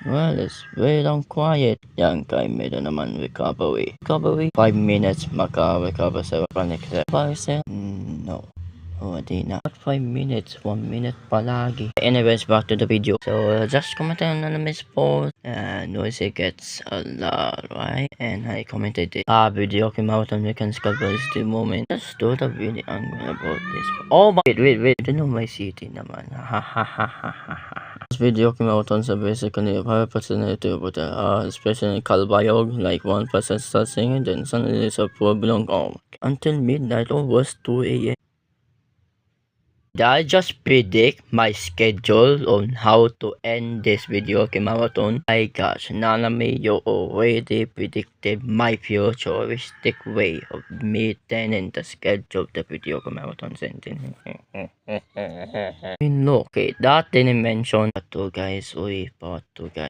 Well, it's very long quiet. Young guy made naman recovery. Recovery? 5 minutes maka-recover sa panic attack. No. Oh, di na. 5 minutes, 1 minute palagi. Anyways, back to the video. So, just comment on the miss post. Noisy gets a lot, right? And I commented it. Video came out on we can schedule the moment. Just do the really angry about this. Oh my, wait. You know my city naman. Ha ha ha ha ha ha. This video came out on so basically 5% about especially Kalbayog, like 1% starts singing, then suddenly it's a problem. Oh, until midnight, almost 2 a.m. Did I just predict my schedule on how to end this video marathon? My gosh, Nanami, you already predicted my futuristic way of me turning the schedule of the video marathon sentence. No, okay, that didn't mention part 2 guys. Part 2 guys.